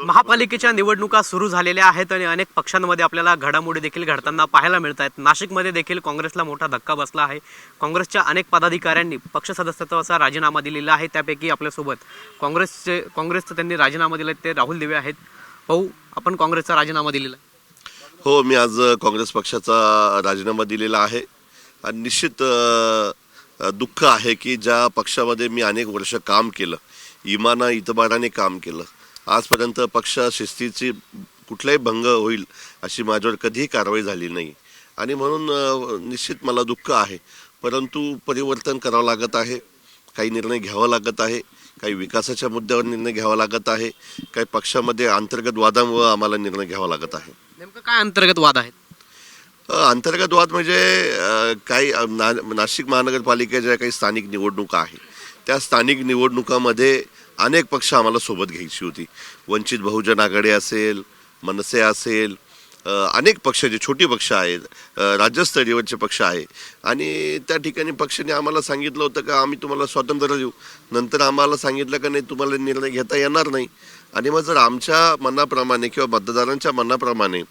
महापालिकेच्या निवडणुका सुरू झालेल्या आहेत आणि अनेक पक्षांमध्ये आपल्याला घडामोडी देखील घडताना पाहायला मिळत आहेत. नाशिकमध्ये देखील काँग्रेसला मोठा धक्का बसला आहे. काँग्रेसच्या अनेक पदाधिकाऱ्यांनी पक्ष सदस्यत्वाचा राजीनामा दिलेला आहे. त्यापैकी आपल्यासोबत काँग्रेसचा त्यांनी राजीनामा दिला ते राहुल दिवे आहेत. भाऊ, आपण काँग्रेसचा राजीनामा दिलेला आहे. हो, मी आज काँग्रेस पक्षाचा राजीनामा दिलेला आहे आणि निश्चित दुःख आहे की ज्या पक्षामध्ये मी अनेक वर्ष काम केलं, इमाना इतबाराने काम केलं, आजपर्यंत पक्ष शिस्तीची कुठलाही भंग होईल अशी माझ्यावर कधीही कारवाई झाली नाही आणि म्हणून निश्चित मला दुःख आहे. परंतु परिवर्तन करावं लागत आहे, काही निर्णय घ्यावा लागत आहे, काही विकासाच्या मुद्द्यावर निर्णय घ्यावा लागत आहे, काही पक्षामध्ये अंतर्गत वादामुळे आम्हाला निर्णय घ्यावा लागत आहे. नेमकं काय अंतर्गत वाद आहेत? अंतर्गत वाद म्हणजे काही नाशिक महानगरपालिकेच्या ज्या काही स्थानिक निवडणुका आहेत त्या स्थानिक निवडणुकामध्ये अनेक पक्ष आम्हाला सोबत घ्यायची होती. वंचित बहुजन आघाडी असेल, मनसे असेल, अनेक पक्ष जे छोटी पक्ष आहेत, राज्यस्तरीयवरचे पक्ष आहे आणि त्या ठिकाणी पक्षाने आम्हाला सांगितलं होतं का आम्ही तुम्हाला स्वातंत्र्य देऊ. नंतर आम्हाला सांगितलं का नाही तुम्हाला निर्णय घेता येणार नाही. आणि मग जर आमच्या मनाप्रमाणे किंवा मतदारांच्या मनाप्रमाणे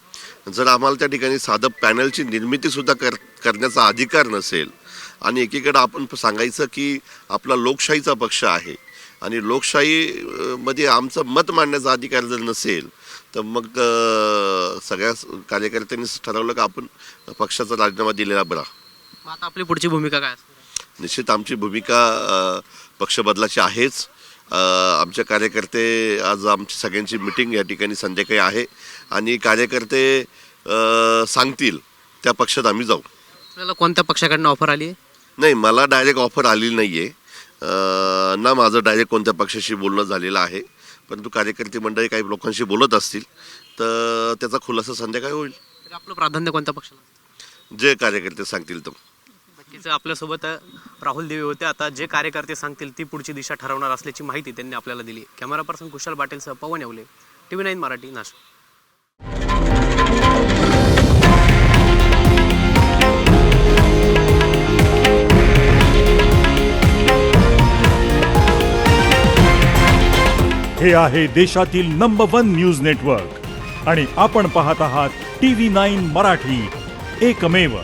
जर आम्हाला त्या ठिकाणी साधं पॅनलची निर्मितीसुद्धा करण्याचा अधिकार नसेल आणि एकीकडे आपण सांगायचं की आपला लोकशाहीचा पक्ष आहे आणि लोकशाहीमध्ये आमचं मत मांडण्याचा अधिकार जर नसेल तर मग सगळ्या कार्यकर्त्यांनी ठरवलं का आपण पक्षाचा राजीनामा दिलेला बरा. आता आपली पुढची भूमिका काय असणार? निश्चित आमची भूमिका पक्ष बदलाची आहेच. आमचे कार्यकर्ते आज आमची सगळ्यांची मिटिंग या ठिकाणी संध्याकाळी आहे आणि कार्यकर्ते सांगतील त्या पक्षात आम्ही जाऊ. आपल्याला कोणत्या पक्षाकडनं ऑफर आली आहे? नाही, मला डायरेक्ट ऑफर आलेली नाही आहे ना, माझं डायरेक्ट कोणत्या पक्षाशी बोलणं झालेलं आहे. परंतु कार्यकर्ते मंडळी काही लोकांशी बोलत असतील तर त्याचा खुलासा संध्याकाळी होईल. आपलं प्राधान्य कोणत्या पक्षाला? जे कार्यकर्ते सांगतील तो. नक्कीच आपल्यासोबत राहुल दिवे होते. आता जे कार्यकर्ते सांगतील ती पुढची दिशा ठरवणार असल्याची माहिती त्यांनी आपल्याला दिली. कॅमेरा पर्सन कुशल पाटीलसह पवन येवले, TV9 मराठी, नाशिक. हे आहे देशातील नंबर 1 न्यूज नेटवर्क आणि आपण पाहत आहात TV9 मराठी, एकमेव.